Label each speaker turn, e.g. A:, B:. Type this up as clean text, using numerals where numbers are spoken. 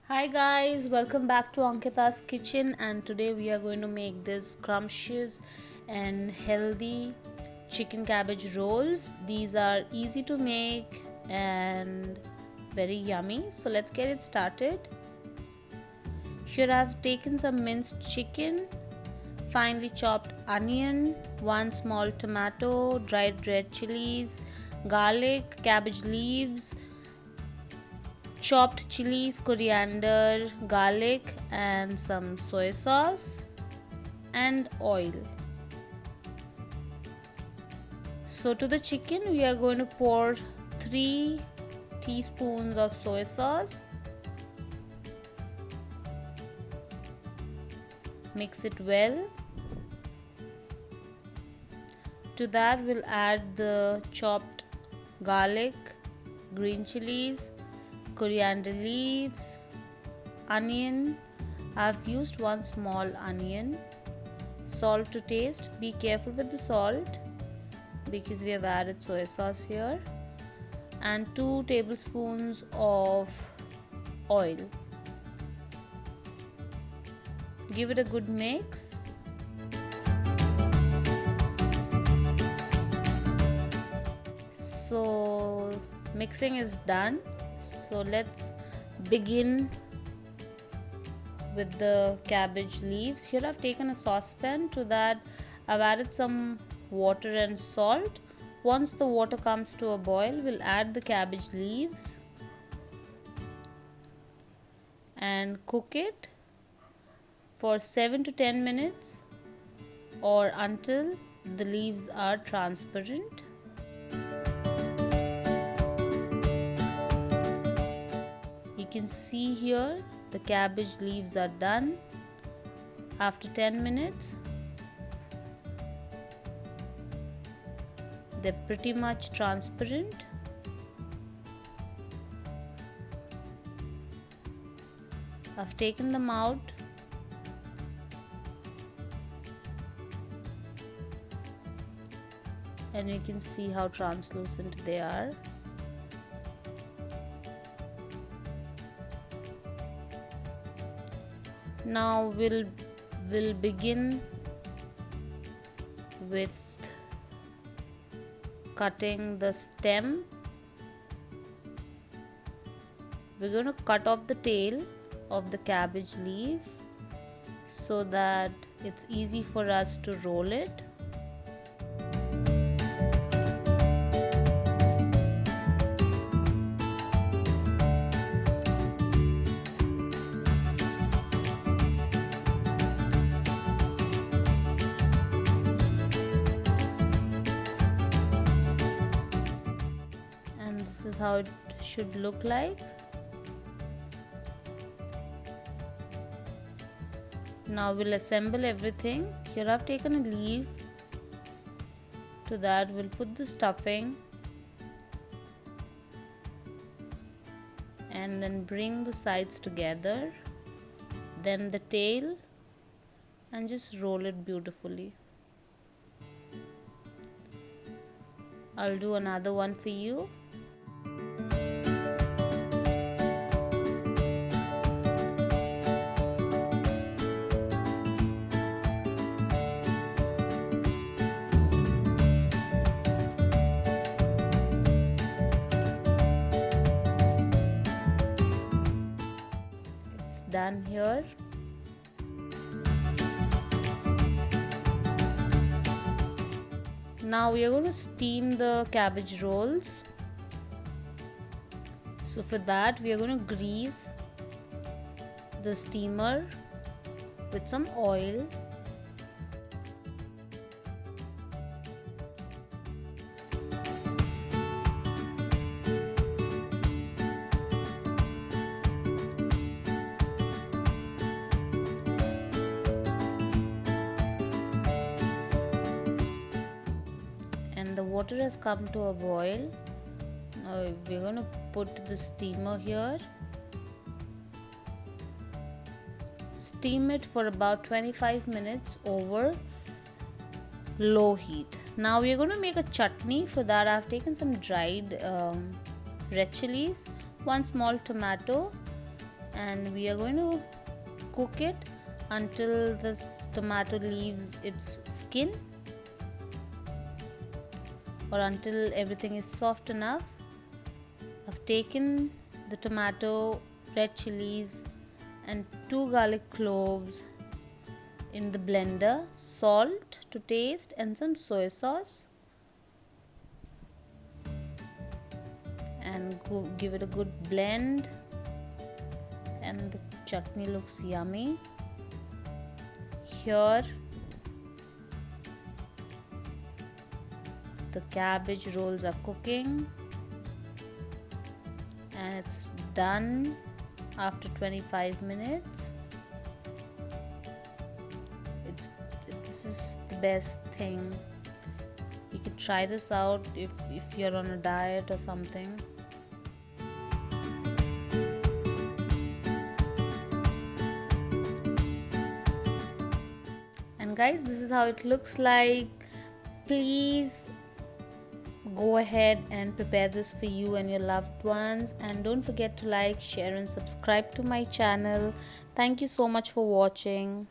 A: Hi guys, welcome back to Ankita's Kitchen, and today we are going to make this scrumptious and healthy chicken cabbage rolls. These are easy to make and very yummy. So let's get it started. Here I've taken some minced chicken, finely chopped onion, one small tomato, dried red chilies, garlic, cabbage leaves, chopped chilies, coriander, garlic, and some soy sauce and oil. So to the chicken we are going to pour 3 teaspoons of soy sauce. Mix it well. To that we'll add the chopped garlic, green chilies, coriander leaves, onion. I've used one small onion. Salt to taste. Be careful with the salt because we have added soy sauce here. And 2 tablespoons of oil. Give it a good mix. So mixing is done. So let's begin with the cabbage leaves. Here I've taken a saucepan. To that I've added some water and salt. Once the water comes to a boil, we'll add the cabbage leaves and cook it for 7 to 10 minutes or until the leaves are transparent. You can see here the cabbage leaves are done. After 10 minutes, they're pretty much transparent. I've taken them out. And you can see how translucent they are. Now we'll begin with cutting the stem. We're going to cut off the tail of the cabbage leaf so that it's easy for us to roll it. This is how it should look like. Now we'll assemble everything. Here I've taken a leaf. To that we'll put the stuffing and then bring the sides together, then the tail, and just roll it beautifully. I'll do another one for you. Done here. Now we are going to steam the cabbage rolls. So for that we are going to grease the steamer with some oil. The water has come to a boil. Now we're going to put the steamer here. Steam it for about 25 minutes over low heat. Now we're going to make a chutney. For that I've taken some dried red chilies, one small tomato, and we are going to cook it until this tomato leaves its skin, or until everything is soft enough. I've taken the tomato, red chilies and 2 garlic cloves in the blender, salt to taste and some soy sauce, and give it a good blend, and the chutney looks yummy. Here the cabbage rolls are cooking, and it's done after 25 minutes. This is the best thing. You can try this out if you're on a diet or something. And guys, this is how it looks like. Please go ahead and prepare this for you and your loved ones, and don't forget to like, share and subscribe to my channel. Thank you so much for watching.